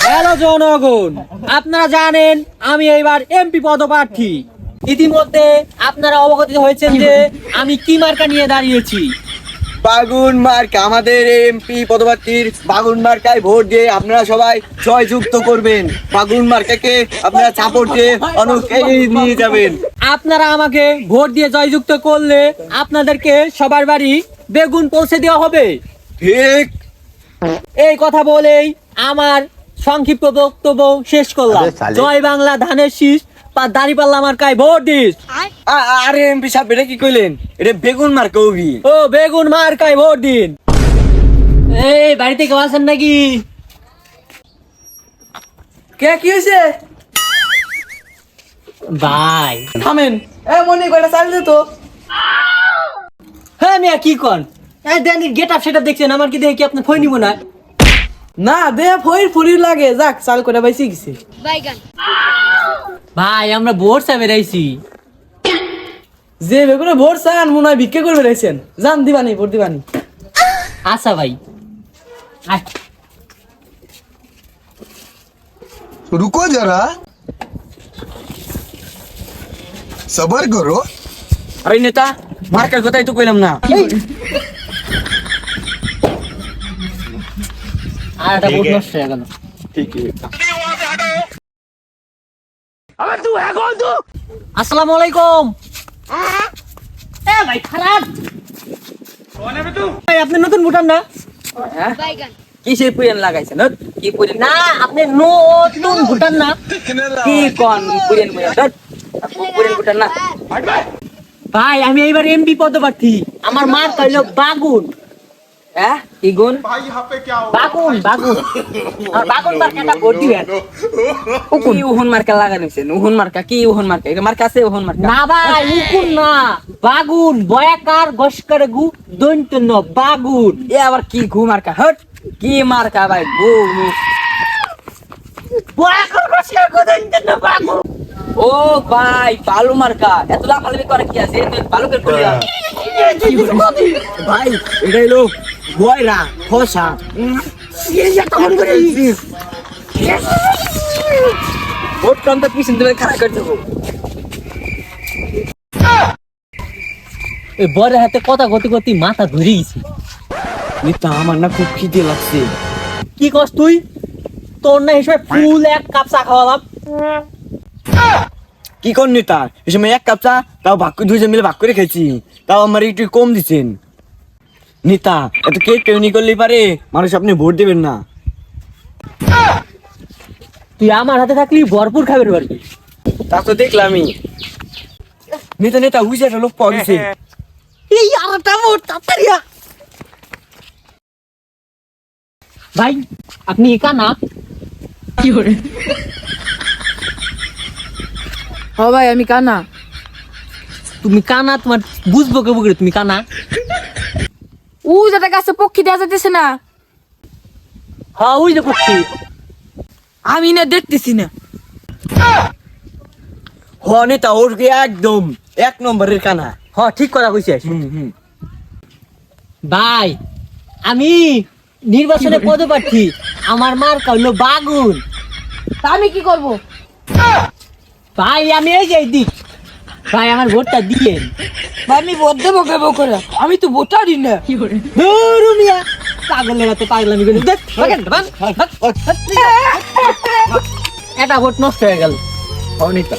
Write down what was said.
Hello জনগণ, আপনারা জানেন আমি এইবার এমপি পদপ্রার্থী। ইতিমধ্যে আপনারা অবগত হয়েছেন যে আমি কি মার্কা নিয়ে দাঁড়িয়েছি। বাগুন মার্কা, আমাদের এমপি পদপ্রার্থীর বাগুন মার্কায় ভোট দিয়ে আপনারা সবাই জয়যুক্ত করবেন। বাগুন মার্কাকে আপনারা সাপোর্ট দিয়ে অনেক এগিয়ে নিয়ে যাবেন। আপনারা আমাকে ভোট দিয়ে জয়যুক্ত করলে আপনাদেরকে সবার বাড়ি বেগুন পৌঁছে দেওয়া হবে। ঠিক। এই কথা বলেই আমার সংক্ষিপ্ত বক্তব্য শেষ করলাম। জয় বাংলা, ধানের শীষ, দাঁড়িপাল্লা মার্কায় ভোট দিস। আরে এমপি সাহেব, এটা কি কইলেন? এটা বেগুন মার্কা হবি। ও বেগুন মার্কায় ভোট দিন। এই বাড়িতে কেউ আছেন নাকি? কে কি হয়েছে? ভাই থামেন। মনে কয়টা চাল দে তো। হ্যাঁ মিয়া, কি কন? গেট আপ সেটা দেখছেন, আমার কি দেখে কি আপনার ফোন নিব না? না দে ফরি লাগে, যাক চাল করে বাইসি গেছে। ভাই আমরা ভোট চাই বেরাইছি। যে বেগুনে ভোট চান মনে হয় ভিক্ষা করবে রয়েছেন, যান দিবানি ভোট দিবানি। আচ্ছা ভাই, আয়। रुको जरा सबर करो। আরে নেতা, মার্কার কথাই তো কইলাম না। আর একটা ভোট নষ্ট হয়ে গেল। আসসালামু আলাইকুম। ভাই খারাপ। ভাই আপনি নতুন ভোটার না? কিসের পুরান লাগাইছেন? কি পুরান? না, আপনি নতুন ভোটার না? কি কোন পুরান পুরান? পুরান পুরান না। ভাই আমি এইবার এমপি পদপ্রার্থী। আমার মার কইলো বাগুন। হ্যাঁ কি গুণ? বাগুন বাগুন। আর বাগুন মার্কাটা ভোট দিবেন। কি উহুন মার্কা লাগাইছেন? উহুন মার্কা কি উহুন মার্কা? এটা মার্কা আছে উহুন মার্কা? না ভাই, উকুন না, বাগুন। বয়াকার গস্করে গু দৈন্তন্য বাগুন। এ আবার কি ঘু মার্কা? হট কি মার্কা ভাই? গু বয়াকার গস্করে গু দৈন্তন্য বাগুন। ও ভাই বালু মার্কা। এত লাফালাফি করে কি আছে? এত বালুকের করি ভাই এটা হলো বয়রা খোসা। ভোট কাউন্টার পিছন থেকে খারাপ করে দেবো। এই বড় হাতে কথা গতি গতি মাথা ধরে গেছি। নেতা, আমার না খুব খিদে লাগছে। কি কস তুই? তোর না হিসেবে ফুল এক কাপ চা খাওয়ালাম। কি কর নেতা, এই সময় এক কাপ চা তাও ভাগ করে দুইজন মিলে ভাগ করে খেয়েছি, তাও আমার একটু কম দিচ্ছেন। নেতা, এত কেক কেউনি করলেই পারে মানুষ আপনি ভোট দেবেন না। তুই আমার হাতে থাকলি ভরপুর খাবার পারবি। তা তো দেখলামই। নেতা নেতা হুইছে একটা লোক পাওয়া গেছে। এই আরেকটা ভোট তাড়াতাড়ি আ। ভাই আপনি একা না? কি করে? ও ভাই আমি কানা। তুমি কানা, তোমার বুঝবো কে বুঝে তুমি কানা? ও যেটা গাছে পক্ষী দেওয়া যাইতেছে না, হ্যাঁ ওই যে করছি। আমি না দেখতেছি না। হ নেতা, ওর কি একদম এক নম্বরের কানা। হ্যাঁ ঠিক কথা কইছিস। ভাই আমি নির্বাচনে পদপ্রার্থী। আমার মার কইলো বাগুন। তা আমি কি করব? ভাই আমি এই যে দিক। ভাই আমার ভোটটা দিয়েন। ভাই আমি ভোট দেবো কেবো করে, আমি তো ভোটারই না। ধরু মিয়া, পাগলের হাতে পাগলামি করে দেখ। এটা ভোট নষ্ট হয়ে গেল। হ নেতা।